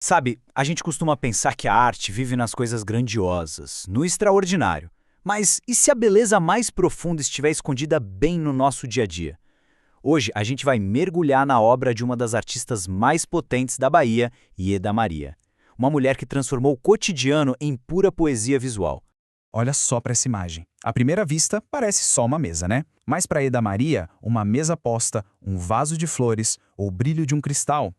Sabe, a gente costuma pensar que a arte vive nas coisas grandiosas, no extraordinário. Mas e se a beleza mais profunda estiver escondida bem no nosso dia a dia? Hoje a gente vai mergulhar na obra de uma das artistas mais potentes da Bahia, Ieda Maria. Uma mulher que transformou o cotidiano em pura poesia visual. Olha só para essa imagem. À primeira vista, parece só uma mesa, né? Mas para Eda Maria, uma mesa posta, um vaso de flores ou o brilho de um cristal.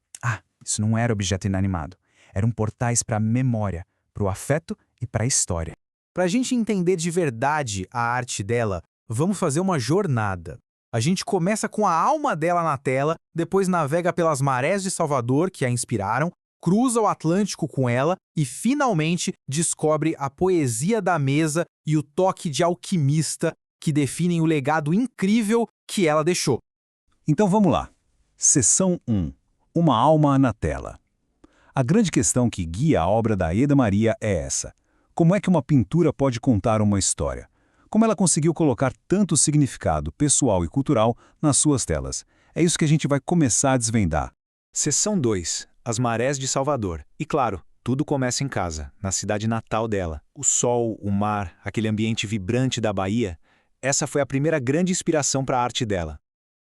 Isso não era objeto inanimado. Eram portais para a memória, para o afeto e para a história. Para a gente entender de verdade a arte dela, vamos fazer uma jornada. A gente começa com a alma dela na tela, depois navega pelas marés de Salvador, que a inspiraram, cruza o Atlântico com ela e, finalmente, descobre a poesia da mesa e o toque de alquimista que definem o legado incrível que ela deixou. Então vamos lá. Seção 1. Uma alma na tela. A grande questão que guia a obra da Eda Maria é essa. Como é que uma pintura pode contar uma história? Como ela conseguiu colocar tanto significado pessoal e cultural nas suas telas? É isso que a gente vai começar a desvendar. Seção 2. As marés de Salvador. E claro, tudo começa em casa, na cidade natal dela. O sol, o mar, aquele ambiente vibrante da Bahia. Essa foi a primeira grande inspiração para a arte dela.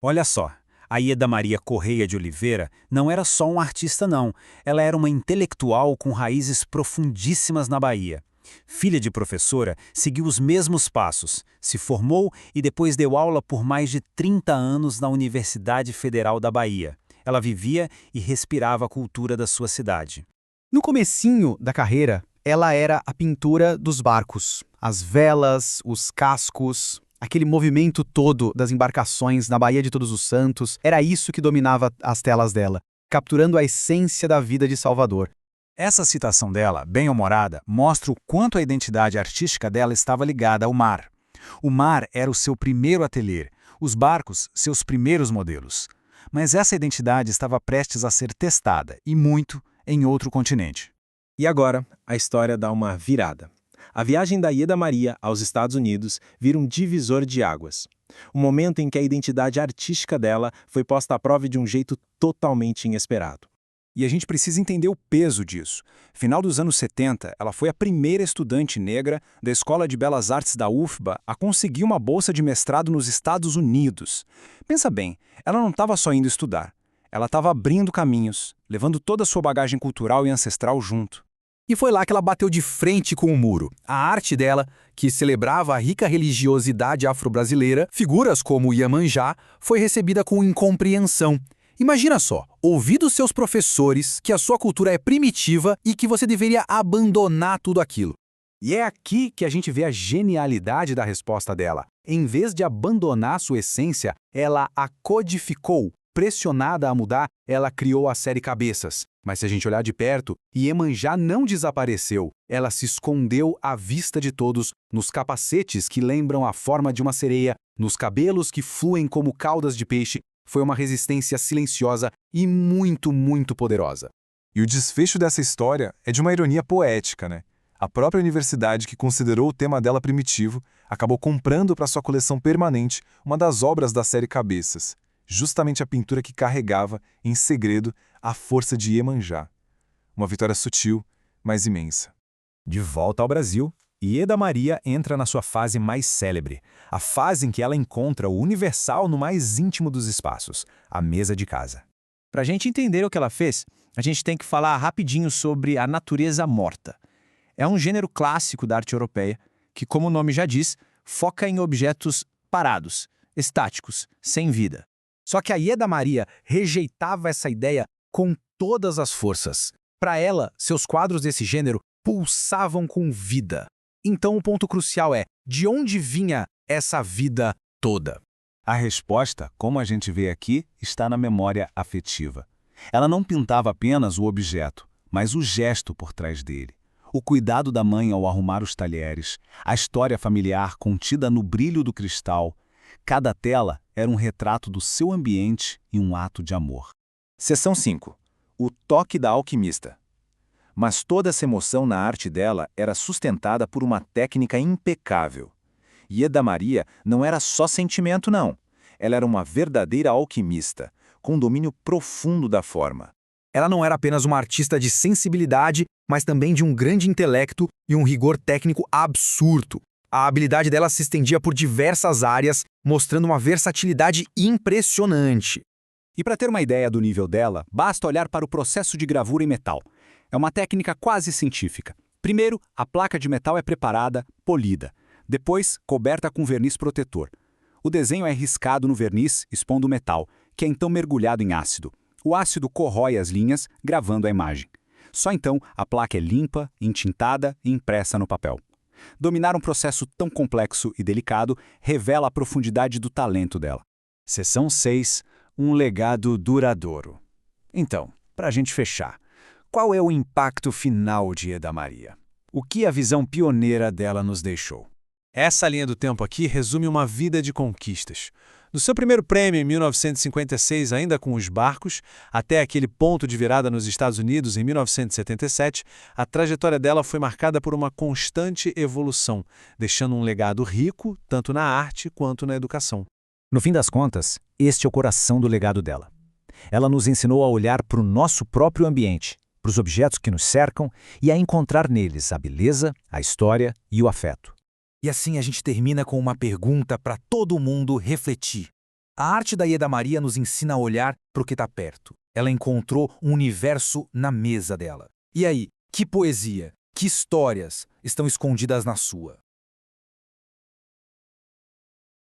Olha só, a Ieda Maria Correia de Oliveira não era só uma artista não, ela era uma intelectual com raízes profundíssimas na Bahia. Filha de professora, seguiu os mesmos passos, se formou e depois deu aula por mais de 30 anos na Universidade Federal da Bahia. Ela vivia e respirava a cultura da sua cidade. No comecinho da carreira, ela era a pintura dos barcos, as velas, os cascos, aquele movimento todo das embarcações na Baía de Todos os Santos. Era isso que dominava as telas dela, capturando a essência da vida de Salvador. Essa citação dela, bem-humorada, mostra o quanto a identidade artística dela estava ligada ao mar. O mar era o seu primeiro ateliê, os barcos, seus primeiros modelos. Mas essa identidade estava prestes a ser testada, e muito, em outro continente. E agora, a história dá uma virada. A viagem da Ieda Maria aos Estados Unidos vira um divisor de águas. O momento em que a identidade artística dela foi posta à prova de um jeito totalmente inesperado. E a gente precisa entender o peso disso. Final dos anos 70, ela foi a primeira estudante negra da Escola de Belas Artes da UFBA a conseguir uma bolsa de mestrado nos Estados Unidos. Pensa bem, ela não estava só indo estudar. Ela estava abrindo caminhos, levando toda a sua bagagem cultural e ancestral junto. E foi lá que ela bateu de frente com o muro. A arte dela, que celebrava a rica religiosidade afro-brasileira, figuras como Iemanjá, foi recebida com incompreensão. Imagina só, ouvir dos seus professores que a sua cultura é primitiva e que você deveria abandonar tudo aquilo. E é aqui que a gente vê a genialidade da resposta dela. Em vez de abandonar sua essência, ela a codificou. Pressionada a mudar, ela criou a série Cabeças. Mas se a gente olhar de perto, Iemanjá não desapareceu. Ela se escondeu à vista de todos, nos capacetes que lembram a forma de uma sereia, nos cabelos que fluem como caudas de peixe. Foi uma resistência silenciosa e muito, muito poderosa. E o desfecho dessa história é de uma ironia poética, né? A própria universidade, que considerou o tema dela primitivo, acabou comprando para sua coleção permanente uma das obras da série Cabeças, justamente a pintura que carregava, em segredo, a força de Iemanjá. Uma vitória sutil, mas imensa. De volta ao Brasil, Ieda Maria entra na sua fase mais célebre, a fase em que ela encontra o universal no mais íntimo dos espaços, a mesa de casa. Para a gente entender o que ela fez, a gente tem que falar rapidinho sobre a natureza morta. É um gênero clássico da arte europeia que, como o nome já diz, foca em objetos parados, estáticos, sem vida. Só que a Ieda Maria rejeitava essa ideia com todas as forças. Para ela, seus quadros desse gênero pulsavam com vida. Então o ponto crucial é, de onde vinha essa vida toda? A resposta, como a gente vê aqui, está na memória afetiva. Ela não pintava apenas o objeto, mas o gesto por trás dele. O cuidado da mãe ao arrumar os talheres, a história familiar contida no brilho do cristal. Cada tela era um retrato do seu ambiente e um ato de amor. Seção 5. O toque da alquimista. Mas toda essa emoção na arte dela era sustentada por uma técnica impecável. Ieda Maria não era só sentimento, não. Ela era uma verdadeira alquimista, com domínio profundo da forma. Ela não era apenas uma artista de sensibilidade, mas também de um grande intelecto e um rigor técnico absurdo. A habilidade dela se estendia por diversas áreas, mostrando uma versatilidade impressionante. E para ter uma ideia do nível dela, basta olhar para o processo de gravura em metal. É uma técnica quase científica. Primeiro, a placa de metal é preparada, polida. Depois, coberta com verniz protetor. O desenho é riscado no verniz, expondo o metal, que é então mergulhado em ácido. O ácido corrói as linhas, gravando a imagem. Só então a placa é limpa, entintada e impressa no papel. Dominar um processo tão complexo e delicado revela a profundidade do talento dela. Seção 6. Um legado duradouro. Então, para a gente fechar, qual é o impacto final de Ieda Maria? O que a visão pioneira dela nos deixou? Essa linha do tempo aqui resume uma vida de conquistas. Do seu primeiro prêmio em 1956, ainda com os barcos, até aquele ponto de virada nos Estados Unidos em 1977, a trajetória dela foi marcada por uma constante evolução, deixando um legado rico tanto na arte quanto na educação. No fim das contas, este é o coração do legado dela. Ela nos ensinou a olhar para o nosso próprio ambiente, para os objetos que nos cercam e a encontrar neles a beleza, a história e o afeto. E assim a gente termina com uma pergunta para todo mundo refletir. A arte da Ieda Maria nos ensina a olhar para o que está perto. Ela encontrou um universo na mesa dela. E aí, que poesia, que histórias estão escondidas na sua?